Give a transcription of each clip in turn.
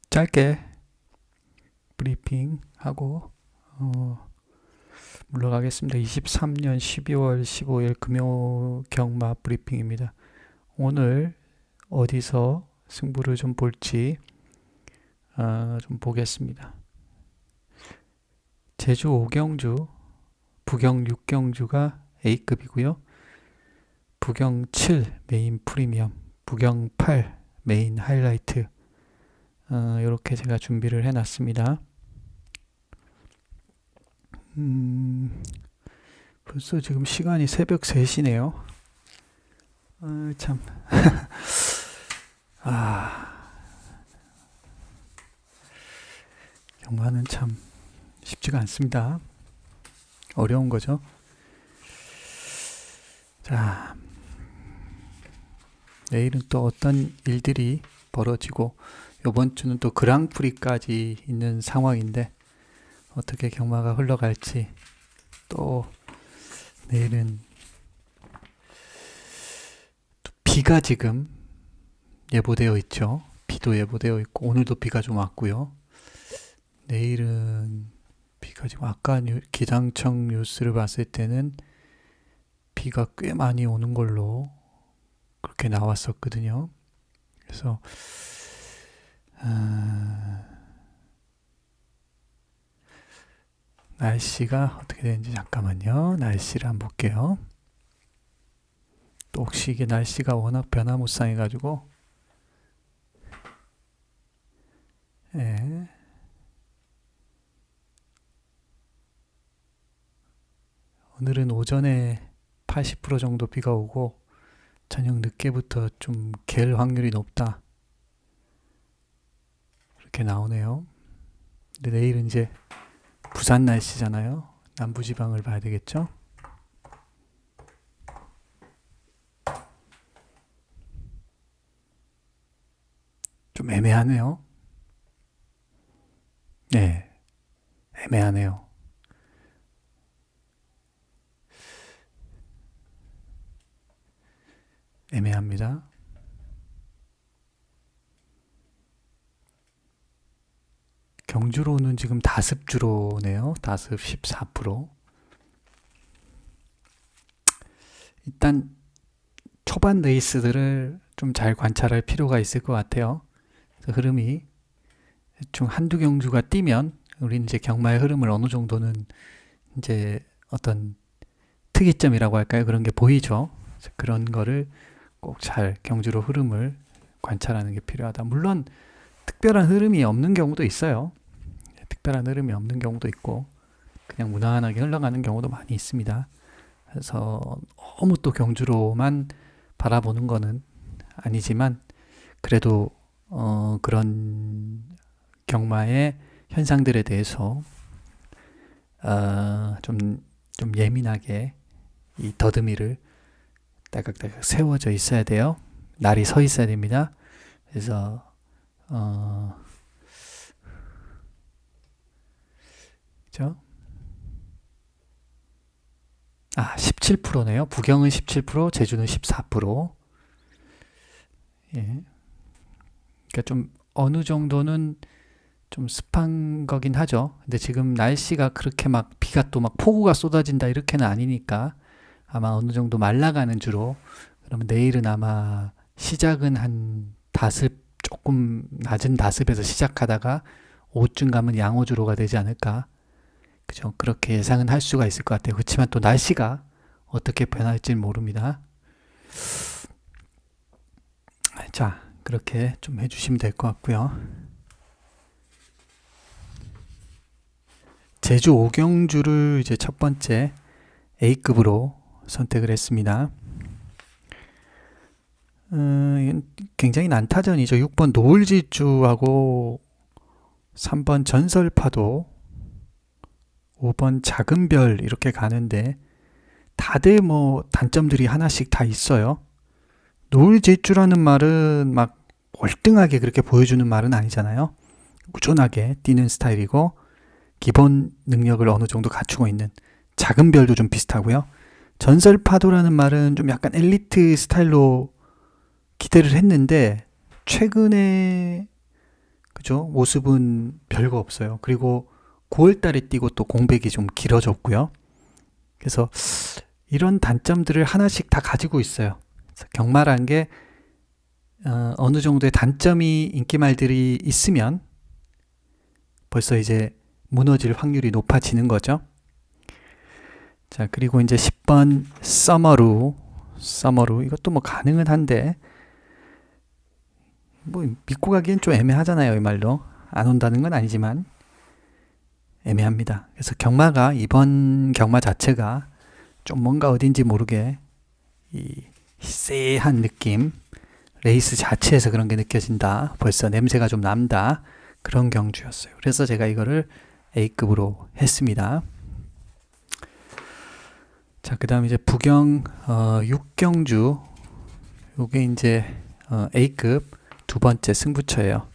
짧게 브리핑하고 물러가겠습니다. 23년 12월 15일 금요 경마 브리핑입니다. 오늘 어디서 승부를 좀 볼지 좀 보겠습니다. 제주 5경주, 부경 6경주가 A급이고요. 부경 7 메인 프리미엄, 부경 8 메인 하이라이트 이렇게 제가 준비를 해놨습니다. 벌써 지금 시간이 새벽 3시네요. 참. 경마는 참 쉽지가 않습니다. 어려운 거죠. 자, 내일은 또 어떤 일들이 벌어지고 이번 주는 또 그랑프리까지 있는 상황인데 어떻게 경마가 흘러갈지, 또 내일은 또 비가 지금 예보되어 있죠. 비도 예보되어 있고 오늘도 비가 좀 왔고요. 내일은 비가 지금 아까 기상청 뉴스를 봤을 때는 비가 꽤 많이 오는 걸로 그렇게 나왔었거든요. 그래서 날씨가 어떻게 되는지 잠깐만요. 날씨를 한번 볼게요. 또 혹시 이게 날씨가 워낙 변화무쌍해가지고 오늘은 오전에 80% 정도 비가 오고 저녁 늦게부터 좀 갤 확률이 높다, 이렇게 나오네요. 근데 내일은 이제 부산 날씨잖아요. 남부지방을 봐야 되겠죠. 좀 애매하네요. 네, 애매하네요. 애매합니다. 경주로는 지금 다습주로네요. 다습 14%. 일단 초반 레이스들을 좀 잘 관찰할 필요가 있을 것 같아요. 흐름이 대충 한두 경주가 뛰면 우리는 이제 경마의 흐름을 어느 정도는 이제 어떤 특이점이라고 할까요? 그런 게 보이죠. 그런 거를 꼭 잘 경주로 흐름을 관찰하는 게 필요하다. 물론 특별한 흐름이 없는 경우도 있어요. 특별한 흐름이 없는 경우도 있고 그냥 무난하게 흘러가는 경우도 많이 있습니다. 그래서 너무 또 경주로만 바라보는 거는 아니지만 그래도 그런 경마의 현상들에 대해서 좀 예민하게 이 더듬이를 딸깍딸깍 세워져 있어야 돼요. 날이 서 있어야 됩니다. 그래서 17%네요. 부경은 17%, 제주는 14%. 예. 그러니까 좀 어느 정도는 좀 습한 거긴 하죠. 근데 지금 날씨가 그렇게 막 비가 또 막 폭우가 쏟아진다 이렇게는 아니니까 아마 어느 정도 말라가는 주로. 그러면 내일은 아마 시작은 한 다습, 조금 낮은 다습에서 시작하다가 오후쯤 가면 양호주로가 되지 않을까. 그죠? 그렇게 예상은 할 수가 있을 것 같아요. 그렇지만 또 날씨가 어떻게 변할지 모릅니다. 자, 그렇게 좀 해주시면 될 것 같고요. 제주 5경주를 이제 첫 번째 A급으로 선택을 했습니다. 이건 굉장히 난타전이죠. 6번 노을지주하고 3번 전설파도, 5번 작은별 이렇게 가는데 다들 뭐 단점들이 하나씩 다 있어요. 노을지주라는 말은 막 월등하게 그렇게 보여주는 말은 아니잖아요. 꾸준하게 뛰는 스타일이고 기본 능력을 어느 정도 갖추고 있는. 작은별도 좀 비슷하고요. 전설파도라는 말은 좀 약간 엘리트 스타일로 기대를 했는데 최근에 그죠? 모습은 별거 없어요. 그리고 9월 달에 뛰고 또 공백이 좀 길어졌고요. 그래서 이런 단점들을 하나씩 다 가지고 있어요. 그래서 경마란 게 어느 정도의 단점이 인기말들이 있으면 벌써 이제 무너질 확률이 높아지는 거죠. 자, 그리고 이제 10번 서머루 이것도 뭐 가능은 한데 뭐 믿고 가기엔 좀 애매하잖아요. 이 말로 안 온다는 건 아니지만 애매합니다. 그래서 경마가 이번 경마 자체가 좀 뭔가 어딘지 모르게 이 쎄한 느낌, 레이스 자체에서 그런 게 느껴진다. 벌써 냄새가 좀 난다. 그런 경주였어요. 그래서 제가 이거를 A급으로 했습니다. 자, 그 다음 이제 부경 6경주 요게 이제 A급 두 번째 승부처예요.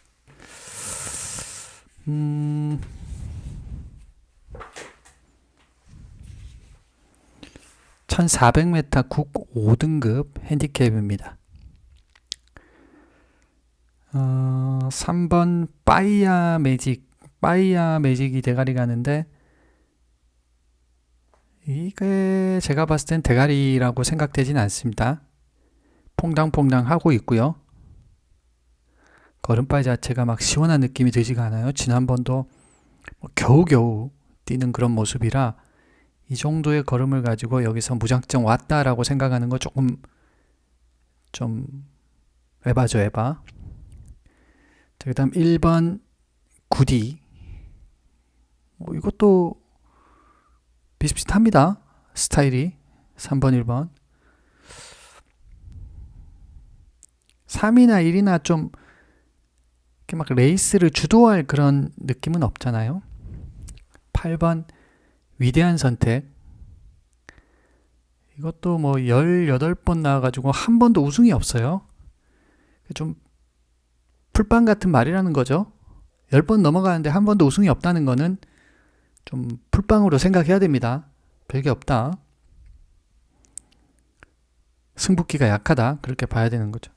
1400m 국 5등급 핸디캡입니다. 3번 빠이야 매직이 대가리 가는데 이게 제가 봤을 땐 대가리라고 생각되진 않습니다. 퐁당퐁당 하고 있고요. 걸음발 자체가 막 시원한 느낌이 들지가 않아요. 지난번도 뭐 겨우겨우 뛰는 그런 모습이라 이 정도의 걸음을 가지고 여기서 무작정 왔다라고 생각하는 거 조금 좀 에바죠, 에바. 그 다음 1번 구디 이것도 비슷비슷합니다. 스타일이 3번 1번 3이나 1이나 좀 이렇게 막 레이스를 주도할 그런 느낌은 없잖아요. 8번 위대한 선택 이것도 뭐 18번 나와가지고 한 번도 우승이 없어요. 좀 풀빵 같은 말이라는 거죠. 10번 넘어가는데 한 번도 우승이 없다는 거는 좀 풀빵으로 생각해야 됩니다. 별게 없다. 승부기가 약하다. 그렇게 봐야 되는 거죠.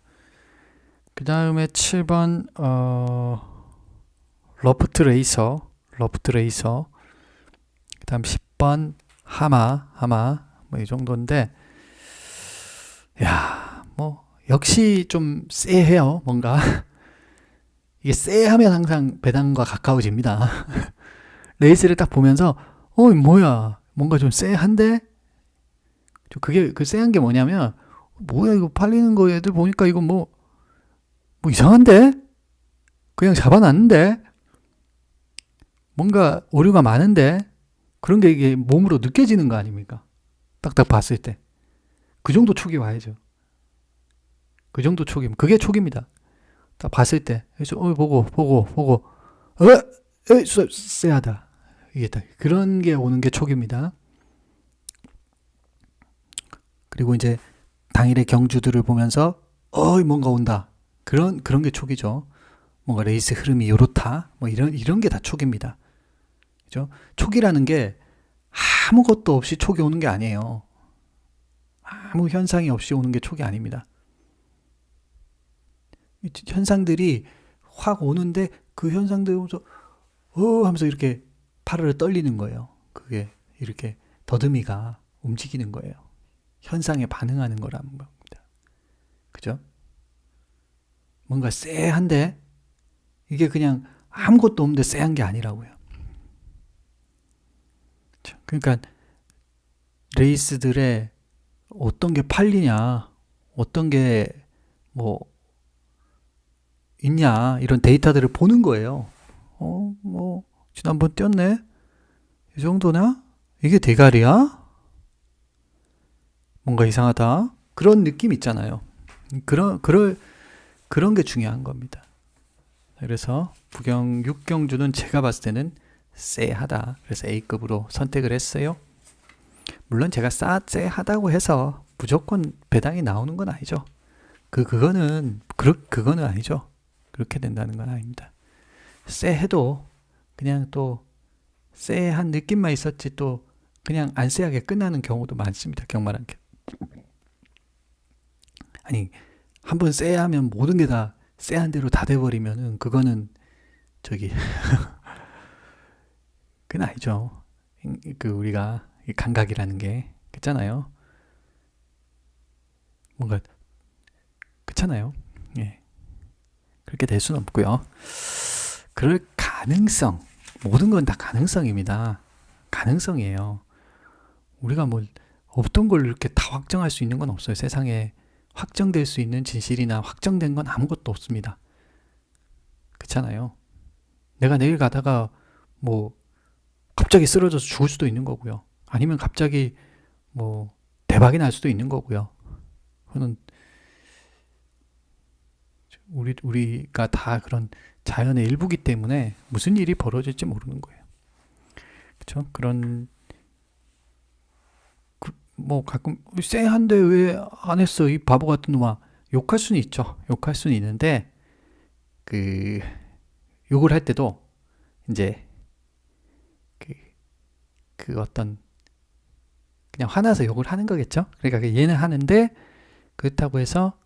그 다음에 7번 러프트 레이서 그 다음 10번 하마 뭐 이 정도인데 야, 뭐 역시 좀 쎄해요. 뭔가 이게 쎄하면 항상 배당과 가까워집니다. 레이스를 딱 보면서 뭐야 뭔가 좀 쎄한데 그게 그 쎄한 게 뭐냐면 뭐야 이거 팔리는 거 애들 보니까 이거 뭐 이상한데 그냥 잡아놨는데 뭔가 오류가 많은데 그런 게 이게 몸으로 느껴지는 거 아닙니까? 딱딱 봤을 때 그 정도 촉이 와야죠. 그 정도 촉이면 그게 촉입니다. 딱 봤을 때 그래서 보고 쎄하다 이게 딱 그런 게 오는 게 촉입니다. 그리고 이제 당일의 경주들을 보면서 뭔가 온다 그런 게 촉이죠. 뭔가 레이스 흐름이 요렇다 뭐 이런 게 다 촉입니다. 그죠? 촉이라는 게 아무것도 없이 촉이 오는 게 아니에요. 아무 현상이 없이 오는 게 촉이 아닙니다. 현상들이 확 오는데 그 현상들 보면서 하면서 이렇게 파르르 떨리는 거예요. 그게 이렇게 더듬이가 움직이는 거예요. 현상에 반응하는 거라는 겁니다. 그죠? 뭔가 쎄한데 이게 그냥 아무것도 없는데 쎄한 게 아니라고요. 그러니까 레이스들의 어떤 게 팔리냐, 어떤 게 뭐 있냐 이런 데이터들을 보는 거예요. 뭐 지난번 뛰었네. 이 정도나? 이게 대가리야? 뭔가 이상하다. 그런 느낌 있잖아요. 그런 게 중요한 겁니다. 그래서 부경 6경주는 제가 봤을 때는 쎄하다. 그래서 A급으로 선택을 했어요. 물론 제가 쎄하다고 해서 무조건 배당이 나오는 건 아니죠. 그거는 아니죠. 그렇게 된다는 건 아닙니다. 쎄해도 그냥 또 쎄한 느낌만 있었지 또 그냥 안 쎄하게 끝나는 경우도 많습니다. 경마란 게. 아니 한번 쎄하면 모든 게 다 쎄한 대로 다 돼버리면은 그거는 저기 그건 아니죠. 그 우리가 감각이라는 게 그렇잖아요. 뭔가 그렇잖아요. 예. 그렇게 될 수는 없고요. 그럴 가능성, 모든 건 다 가능성입니다. 가능성이에요. 우리가 뭐 없던 걸 이렇게 다 확정할 수 있는 건 없어요. 세상에 확정될 수 있는 진실이나 확정된 건 아무것도 없습니다. 그렇잖아요. 내가 내일 가다가 뭐 갑자기 쓰러져서 죽을 수도 있는 거고요. 아니면 갑자기 뭐 대박이 날 수도 있는 거고요. 그거는 우리가 다 그런 자연의 일부기 때문에 무슨 일이 벌어질지 모르는 거예요. 그렇죠? 그런 뭐 가끔 쎄한데 왜 안 했어 이 바보 같은 놈아 욕할 수는 있죠. 욕할 수는 있는데 그 욕을 할 때도 이제 그 어떤 그냥 화나서 욕을 하는 거겠죠. 그러니까 얘는 하는데 그렇다고 해서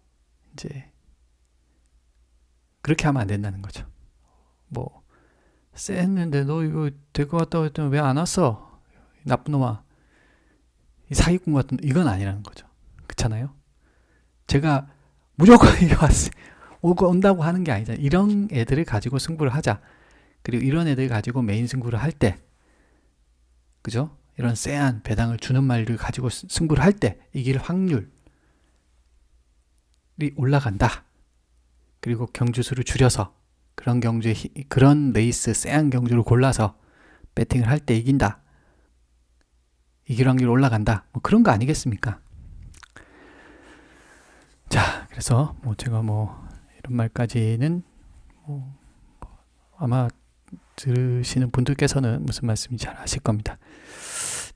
이제 그렇게 하면 안 된다는 거죠. 뭐 쎄했는데 너 이거 될 것 같다고 했더니 왜 안 왔어? 나쁜 놈아. 이 사기꾼 같은 이건 아니라는 거죠. 그렇잖아요. 제가 무조건 이게 온다고 하는 게 아니잖아요. 이런 애들을 가지고 승부를 하자. 그리고 이런 애들 가지고 메인 승부를 할 때, 그죠? 이런 쎄한 배당을 주는 말을 가지고 승부를 할 때 이길 확률이 올라간다. 그리고 경주수를 줄여서 그런 레이스 쎄한 경주를 골라서 배팅을 할 때 이긴다. 이길 확률이 올라간다. 뭐 그런 거 아니겠습니까? 자, 그래서 뭐 제가 뭐 이런 말까지는 뭐 아마 들으시는 분들께서는 무슨 말씀인지 잘 아실 겁니다.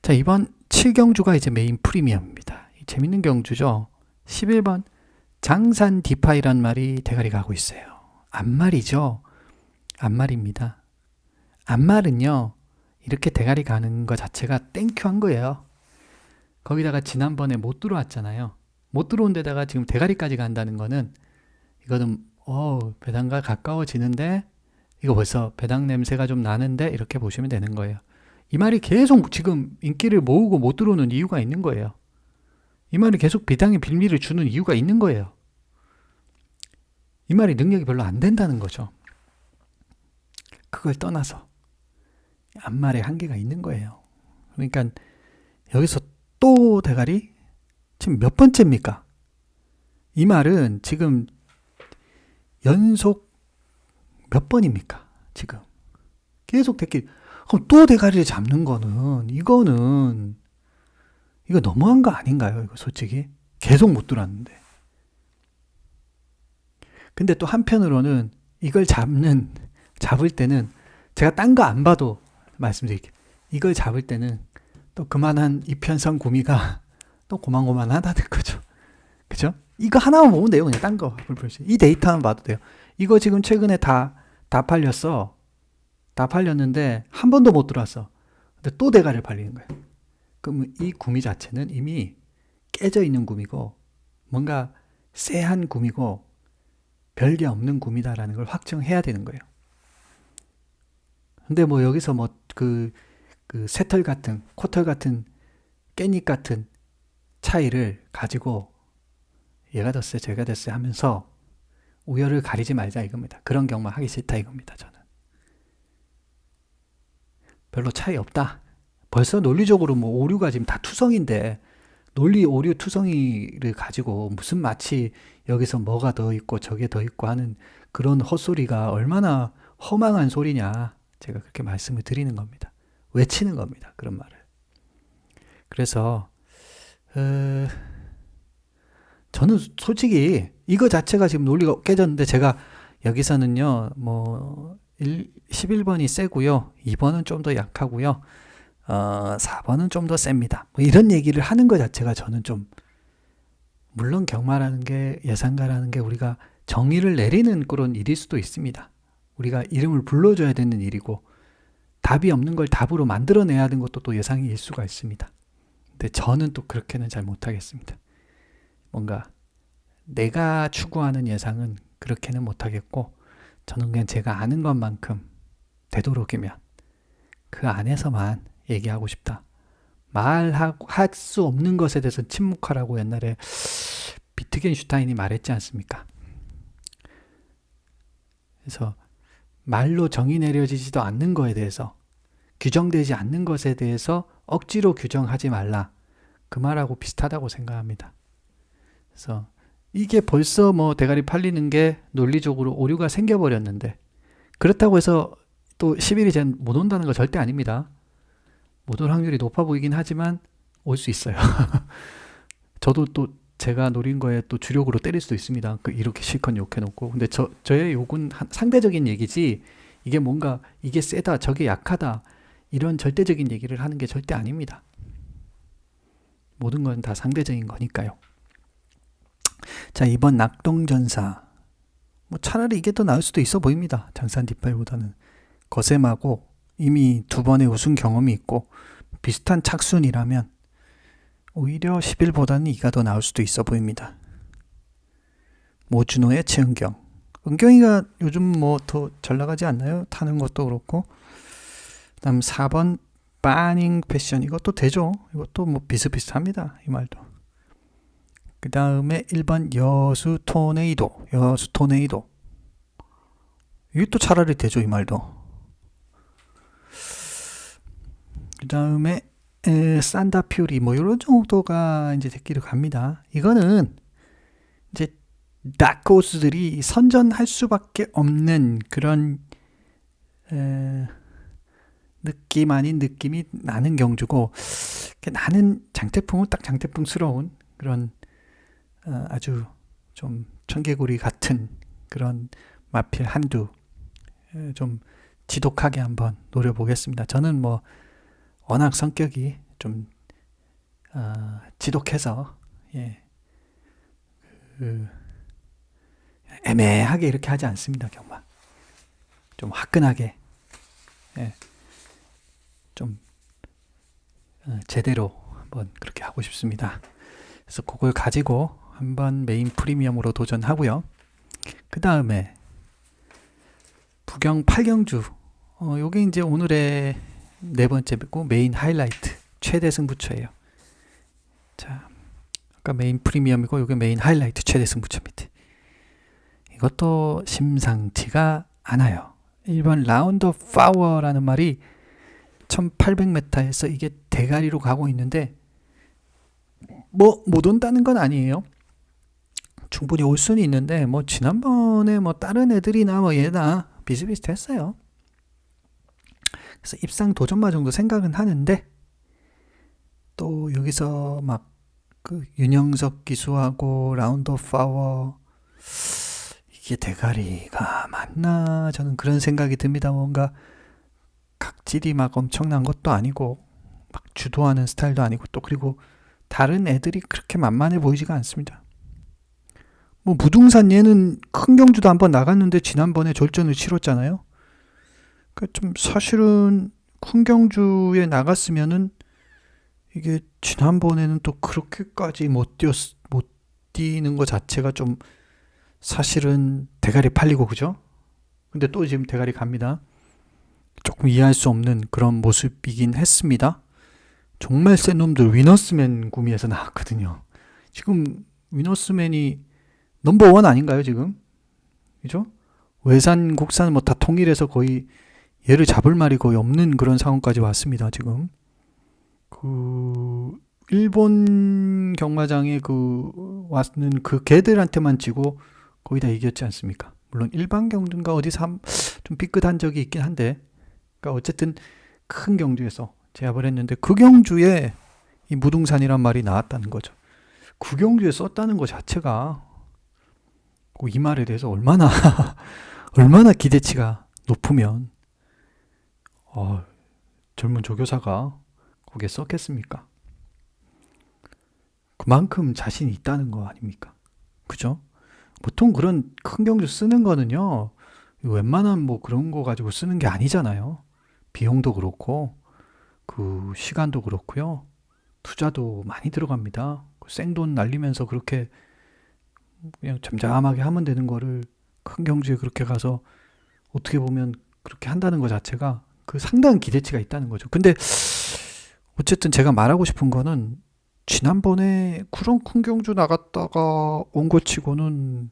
자, 이번 7경주가 이제 메인 프리미엄입니다. 재밌는 경주죠. 11번 장산 디파이란 말이 대가리 가고 있어요. 앞말이죠. 앞말입니다. 앞말은요. 이렇게 대가리 가는 것 자체가 땡큐한 거예요. 거기다가 지난번에 못 들어왔잖아요. 못 들어온 데다가 지금 대가리까지 간다는 거는 이거는 배당과 가까워지는데 이거 벌써 배당 냄새가 좀 나는데 이렇게 보시면 되는 거예요. 이 말이 계속 지금 인기를 모으고 못 들어오는 이유가 있는 거예요. 이 말이 계속 배당의 빌미를 주는 이유가 있는 거예요. 이 말이 능력이 별로 안 된다는 거죠. 그걸 떠나서 앞말에 한계가 있는 거예요. 그러니까 여기서 또 대가리? 지금 몇 번째입니까? 이 말은 지금 연속 몇 번입니까? 지금 계속 그럼 또 대가리를 잡는 거는 이거 너무한 거 아닌가요? 이거 솔직히 계속 못 들었는데. 근데 또 한편으로는 이걸 잡을 때는 제가 딴 거 안 봐도 말씀드릴게요. 이걸 잡을 때는 또 그만한 이편성 구미가 또 고만고만하다는 거죠. 그죠? 이거 하나만 보면 돼요. 그냥 딴 거. 이 데이터만 봐도 돼요. 이거 지금 최근에 다 팔렸어. 다 팔렸는데 한 번도 못 들어왔어. 근데 또 대가리를 팔리는 거예요. 그럼 이 구미 자체는 이미 깨져 있는 구미고 뭔가 쎄한 구미고 별게 없는 구미다라는 걸 확정해야 되는 거예요. 근데 뭐 여기서 뭐 그 새털 같은 코털 같은 깻잎 같은 차이를 가지고 얘가 됐어요 제가 됐어요 하면서 우열을 가리지 말자 이겁니다. 그런 경마 하기 싫다 이겁니다. 저는 별로 차이 없다. 벌써 논리적으로 뭐 오류가 지금 다 투성인데 논리 오류 투성이를 가지고 무슨 마치 여기서 뭐가 더 있고 저게 더 있고 하는 그런 헛소리가 얼마나 허망한 소리냐 제가 그렇게 말씀을 드리는 겁니다. 외치는 겁니다. 그런 말을. 그래서 저는 솔직히 이거 자체가 지금 논리가 깨졌는데 제가 여기서는요 11번이 세고요 2번은 좀 더 약하고요 4번은 좀 더 셉니다. 뭐 이런 얘기를 하는 것 자체가 저는 좀 물론 경마라는 게 예상가라는 게 우리가 정의를 내리는 그런 일일 수도 있습니다. 우리가 이름을 불러줘야 되는 일이고 답이 없는 걸 답으로 만들어내야 하는 것도 또 예상일 수가 있습니다. 근데 저는 또 그렇게는 잘 못하겠습니다. 뭔가 내가 추구하는 예상은 그렇게는 못하겠고 저는 그냥 제가 아는 것만큼 되도록이면 그 안에서만 얘기하고 싶다. 할 수 없는 것에 대해서 침묵하라고 옛날에 비트겐슈타인이 말했지 않습니까? 그래서 말로 정의 내려지지도 않는 거에 대해서, 규정되지 않는 것에 대해서 억지로 규정하지 말라. 그 말하고 비슷하다고 생각합니다. 그래서 이게 벌써 뭐 대가리 팔리는 게 논리적으로 오류가 생겨버렸는데, 그렇다고 해서 또 10일이 전 못 온다는 거 절대 아닙니다. 못 올 확률이 높아 보이긴 하지만 올 수 있어요. 저도 또 제가 노린 거에 또 주력으로 때릴 수도 있습니다. 이렇게 실컷 욕해놓고. 근데 저의 욕은 상대적인 얘기지, 이게 뭔가 이게 세다, 저게 약하다, 이런 절대적인 얘기를 하는 게 절대 아닙니다. 모든 건 다 상대적인 거니까요. 자, 이번 낙동전사. 뭐 차라리 이게 더 나을 수도 있어 보입니다. 장산 뒷발보다는. 거셈하고 이미 2번의 우승 경험이 있고 비슷한 착순이라면 오히려 11보다는 이가 더 나을 수도 있어 보입니다. 모준호의 최은경. 은경이가 요즘 뭐 더 잘 나가지 않나요? 타는 것도 그렇고. 그다음 4번 빠닝 패션. 이것도 되죠. 이것도 뭐 비슷비슷합니다. 이 말도. 그 다음에 1번 여수 토네이도. 이게 또 차라리 되죠. 이 말도. 그 다음에 산다 퓨리 뭐 이런 정도가 이제 됐기를 갑니다. 이거는 이제 다크호스들이 선전할 수밖에 없는 그런 느낌 아닌 느낌이 나는 경주고, 나는 장태풍은 딱 장태풍스러운 그런 아주 좀 청개구리 같은 그런 마필 한두 좀 지독하게 한번 노려보겠습니다. 저는 뭐 워낙 성격이 좀 지독해서 애매하게 이렇게 하지 않습니다. 경마 좀 화끈하게 좀 제대로 한번 그렇게 하고 싶습니다. 그래서 그걸 가지고 한번 메인 프리미엄으로 도전하고요. 그 다음에 부경 8경주. 요게 이제 오늘의 네 번째고 메인 하이라이트, 최대 승부처예요. 자, 아까 메인 프리미엄이고 요게 메인 하이라이트 최대 승부처입니다. 이것도 심상치가 않아요. 1번 라운드 파워라는 말이 1800m에서 이게 대가리로 가고 있는데 뭐 못 온다는 건 아니에요. 충분히 올 수는 있는데 뭐 지난번에 뭐 다른 애들이나 뭐 얘나 비슷비슷했어요. 그래서 입상 도전마 정도 생각은 하는데, 또 여기서 막 그 윤영석 기수하고 라운드 파워, 이게 대가리가 맞나, 저는 그런 생각이 듭니다. 뭔가 각질이 막 엄청난 것도 아니고 막 주도하는 스타일도 아니고, 또 그리고 다른 애들이 그렇게 만만해 보이지가 않습니다. 뭐 무등산 얘는 큰 경주도 한번 나갔는데 지난번에 졸전을 치렀잖아요. 그러니까 좀 사실은 큰 경주에 나갔으면은 이게 지난번에는 또 그렇게까지 못 뛰는 것 자체가 좀 사실은 대가리 팔리고, 그죠? 근데 또 지금 대가리 갑니다. 조금 이해할 수 없는 그런 모습이긴 했습니다. 정말 센 놈들 위너스맨 구미에서 나왔거든요. 지금 위너스맨이 넘버원 아닌가요, 지금? 그죠? 외산, 국산 뭐 다 통일해서 거의 얘를 잡을 말이 거의 없는 그런 상황까지 왔습니다, 지금. 일본 경마장에 왔는 그 개들한테만 지고 거의 다 이겼지 않습니까? 물론 일반 경주인가 어디서 좀 삐끗한 적이 있긴 한데, 그러니까 어쨌든 큰 경주에서 제압을 했는데, 그 경주에 이 무등산이란 말이 나왔다는 거죠. 그 경주에 썼다는 것 자체가 이 말에 대해서 얼마나 기대치가 높으면 젊은 조교사가 거기에 썼겠습니까? 그만큼 자신이 있다는 거 아닙니까? 그죠? 보통 그런 큰 경주 쓰는 거는요, 웬만한 뭐 그런 거 가지고 쓰는 게 아니잖아요. 비용도 그렇고 그 시간도 그렇고요, 투자도 많이 들어갑니다. 생돈 날리면서 그렇게 그냥 잠잠하게 하면 되는 거를 큰 경주에 그렇게 가서 어떻게 보면 그렇게 한다는 것 자체가 그 상당한 기대치가 있다는 거죠. 근데 어쨌든 제가 말하고 싶은 거는 지난번에 그런 큰 경주 나갔다가 온 것 치고는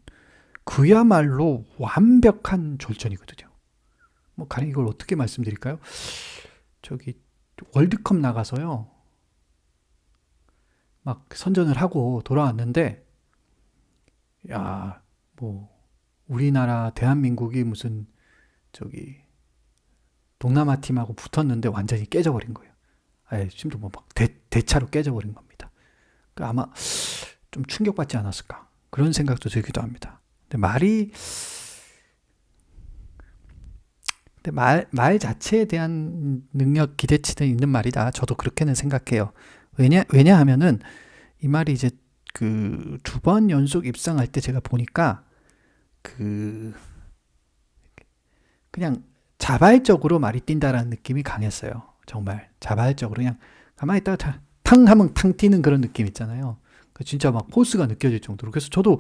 그야말로 완벽한 졸전이거든요. 뭐 가령 이걸 어떻게 말씀드릴까요? 저기 월드컵 나가서요. 막 선전을 하고 돌아왔는데 야, 뭐 우리나라 대한민국이 무슨 저기 동남아 팀하고 붙었는데 완전히 깨져버린 거예요. 아예 심지어 뭐막 대차로 깨져버린 겁니다. 그러니까 아마 좀 충격받지 않았을까 그런 생각도 들기도 합니다. 근데 말 자체에 대한 능력 기대치는 있는 말이다. 저도 그렇게는 생각해요. 왜냐하면은 이 말이 이제 그 두 번 연속 입상할 때 제가 보니까 그 그냥 자발적으로 말이 뛴다라는 느낌이 강했어요. 정말 자발적으로 그냥 가만히 있다가 탕 하면 탕 튀는 그런 느낌 있잖아요. 진짜 막 포스가 느껴질 정도로. 그래서 저도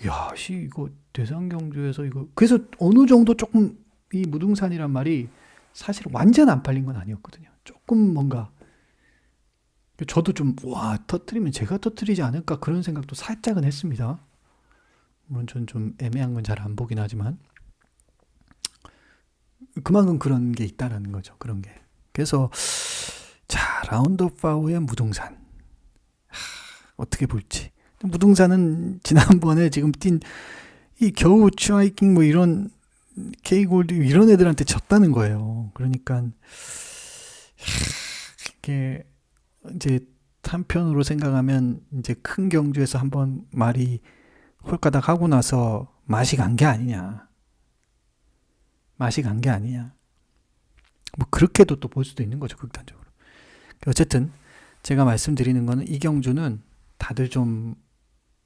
야, 이거 대상경주에서 이거 그래서 어느 정도 조금 이 무등산이란 말이 사실 완전 안 팔린 건 아니었거든요. 조금 뭔가 저도 좀 와 터트리면 제가 터트리지 않을까 그런 생각도 살짝은 했습니다. 물론 전 좀 애매한 건 잘 안 보긴 하지만 그만큼 그런 게 있다라는 거죠. 그런 게. 그래서 자 라운드업 파워의 무등산 어떻게 볼지. 무등산은 지난번에 지금 뛴 이 겨우 트라이킹 뭐 이런 K골드 이런 애들한테 졌다는 거예요. 그러니까 이게 이제 한편으로 생각하면 이제 큰 경주에서 한번 말이 홀가닥 하고 나서 맛이 간 게 아니냐. 맛이 간 게 아니냐. 뭐 그렇게도 또 볼 수도 있는 거죠. 극단적으로. 어쨌든 제가 말씀드리는 거는 이 경주는 다들 좀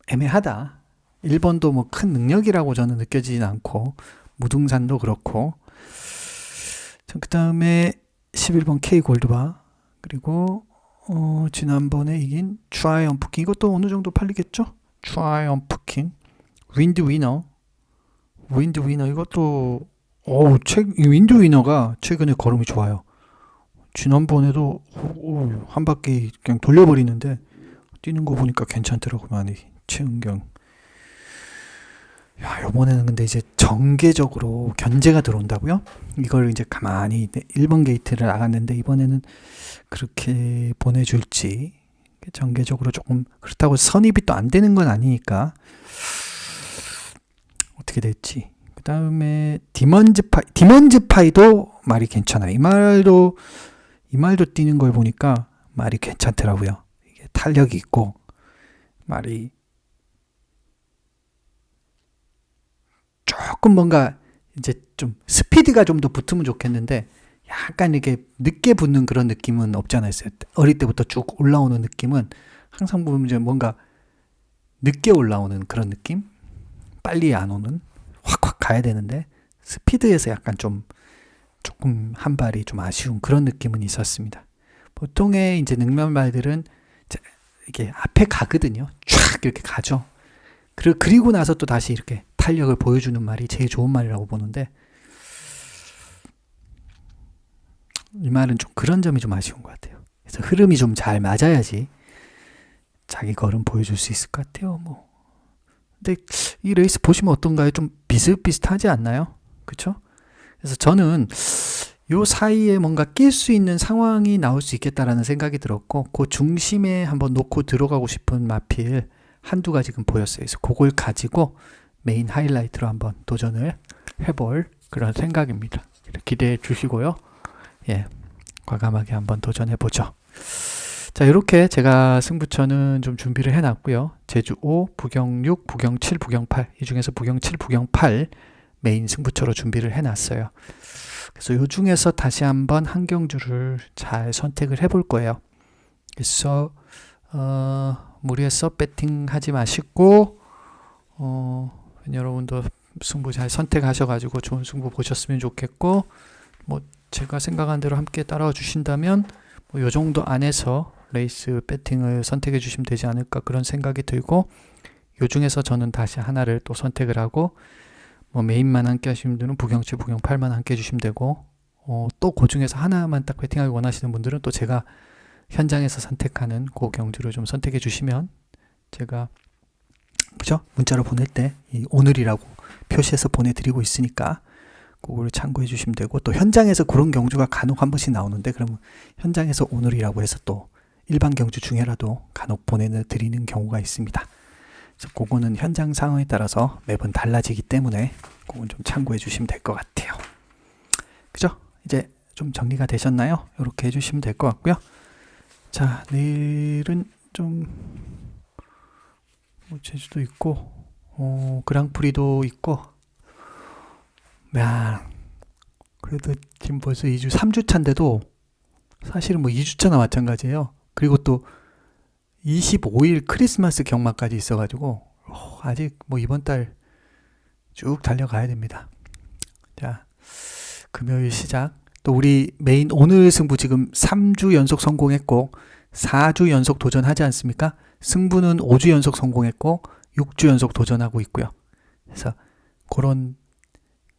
애매하다. 1번도 뭐 큰 능력이라고 저는 느껴지진 않고 무등산도 그렇고 그 다음에 11번 K 골드바 그리고 지난번에 이긴 트라이엄프 킹 이것도 어느 정도 팔리겠죠? 트라이엄프 킹 윈드 위너 이것도 윈드 위너가 최근에 걸음이 좋아요. 지난번에도 한 바퀴 그냥 돌려버리는데 뛰는 거 보니까 괜찮더라고요. 많이 최은경 야, 요번에는 근데 이제 정계적으로 견제가 들어온다고요? 이걸 이제 가만히 1번 게이트를 나갔는데 이번에는 그렇게 보내줄지 정계적으로 조금 그렇다고 선입이 또 안 되는 건 아니니까 어떻게 될지. 그 다음에 디먼즈 파이도 말이 괜찮아요. 이 말도 뛰는 걸 보니까 말이 괜찮더라고요. 이게 탄력이 있고 말이 조금 뭔가 이제 좀 스피드가 좀 더 붙으면 좋겠는데 약간 이렇게 늦게 붙는 그런 느낌은 없지 않아 있어요. 어릴 때부터 쭉 올라오는 느낌은 항상 보면 이제 뭔가 늦게 올라오는 그런 느낌? 빨리 안 오는? 확확 가야 되는데 스피드에서 약간 좀 조금 한 발이 좀 아쉬운 그런 느낌은 있었습니다. 보통의 이제 능면발들은 이게 앞에 가거든요. 쫙 이렇게 가죠. 그리고 나서 또 다시 이렇게 탄력을 보여주는 말이 제일 좋은 말이라고 보는데 이 말은 좀 그런 점이 좀 아쉬운 것 같아요. 그래서 흐름이 좀 잘 맞아야지 자기 걸음 보여줄 수 있을 것 같아요. 뭐 근데 이 레이스 보시면 어떤가요? 좀 비슷비슷하지 않나요? 그렇죠? 그래서 저는 요 사이에 뭔가 낄 수 있는 상황이 나올 수 있겠다라는 생각이 들었고 그 중심에 한번 놓고 들어가고 싶은 마필 한두가 지금 보였어요. 그래서 그걸 가지고 메인 하이라이트로 한번 도전을 해볼 그런 생각입니다. 기대해 주시고요. 예, 과감하게 한번 도전해 보죠. 자, 이렇게 제가 승부처는 좀 준비를 해놨고요. 제주 5, 부경 6, 부경 7, 부경 8 이 중에서 부경 7, 부경 8 메인 승부처로 준비를 해놨어요. 그래서 이 중에서 다시 한번 한 경주를 잘 선택을 해볼 거예요. 그래서 무리해서 배팅하지 마시고 여러분도 승부 잘 선택하셔가지고 좋은 승부 보셨으면 좋겠고 뭐 제가 생각한 대로 함께 따라와 주신다면 뭐 요 정도 안에서 레이스 배팅을 선택해 주시면 되지 않을까 그런 생각이 들고 요 중에서 저는 다시 하나를 또 선택을 하고 뭐 메인만 함께 하시는 분들은 부경7, 부경8만 함께 해주시면 되고, 또 그 중에서 하나만 딱 배팅하기 원하시는 분들은 또 제가 현장에서 선택하는 그 경주를 좀 선택해 주시면 제가 그죠? 문자로 보낼 때 이 오늘이라고 표시해서 보내드리고 있으니까 그거를 참고해 주시면 되고, 또 현장에서 그런 경주가 간혹 한 번씩 나오는데 그러면 현장에서 오늘이라고 해서 또 일반 경주 중에라도 간혹 보내드리는 경우가 있습니다. 그래서 그거는 현장 상황에 따라서 매번 달라지기 때문에 그건 좀 참고해 주시면 될 것 같아요. 그죠? 이제 좀 정리가 되셨나요? 이렇게 해주시면 될 것 같고요. 자, 내일은 좀 제주도 있고 그랑프리도 있고, 야, 그래도 지금 벌써 2주, 3주 차인데도 사실은 뭐 2주차나 마찬가지예요. 그리고 또 25일 크리스마스 경마까지 있어가지고 아직 뭐 이번 달 쭉 달려가야 됩니다. 자, 금요일 시작. 또 우리 메인 오늘 승부 지금 3주 연속 성공했고 4주 연속 도전하지 않습니까? 승부는 5주 연속 성공했고 6주 연속 도전하고 있고요. 그래서 그런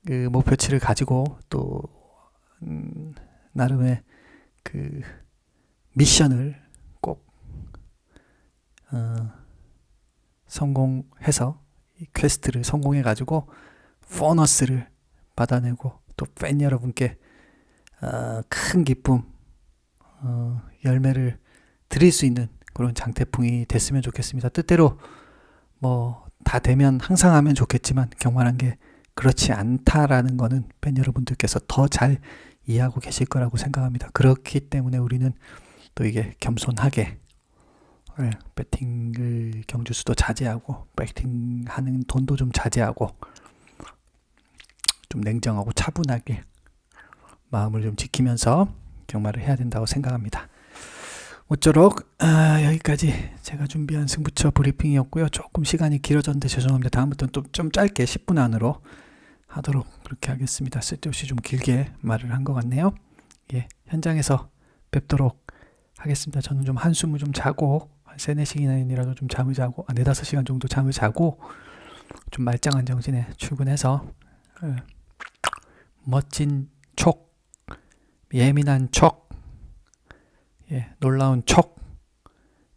그 목표치를 가지고 또 나름의 그 미션을 꼭 성공해서 이 퀘스트를 성공해 가지고 보너스를 받아내고 또 팬 여러분께 큰 기쁨 열매를 드릴 수 있는 그런 장태풍이 됐으면 좋겠습니다. 뜻대로 뭐 다 되면 항상 하면 좋겠지만 경마란 게 그렇지 않다라는 거는 팬 여러분들께서 더 잘 이해하고 계실 거라고 생각합니다. 그렇기 때문에 우리는 또 이게 겸손하게 배팅을 경주수도 자제하고 배팅하는 돈도 좀 자제하고 좀 냉정하고 차분하게 마음을 좀 지키면서 경마를 해야 된다고 생각합니다. 모쪼록 여기까지 제가 준비한 승부처 브리핑이었고요. 조금 시간이 길어졌는데 죄송합니다. 다음부터는 또 좀 짧게 10분 안으로 하도록 그렇게 하겠습니다. 쓸데없이 좀 길게 말을 한 것 같네요. 예, 현장에서 뵙도록 하겠습니다. 저는 좀 한숨을 좀 자고 한 3, 4시간이라도 좀 잠을 자고 4, 5시간 정도 잠을 자고 좀 말짱한 정신에 출근해서 멋진 촉, 예민한 촉, 놀라운 촉,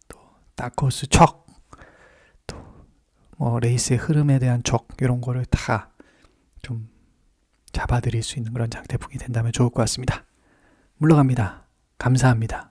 또 다크호스 촉, 또 뭐 레이스의 흐름에 대한 촉, 이런 거를 다 좀 잡아드릴 수 있는 그런 장태풍이 된다면 좋을 것 같습니다. 물러갑니다. 감사합니다.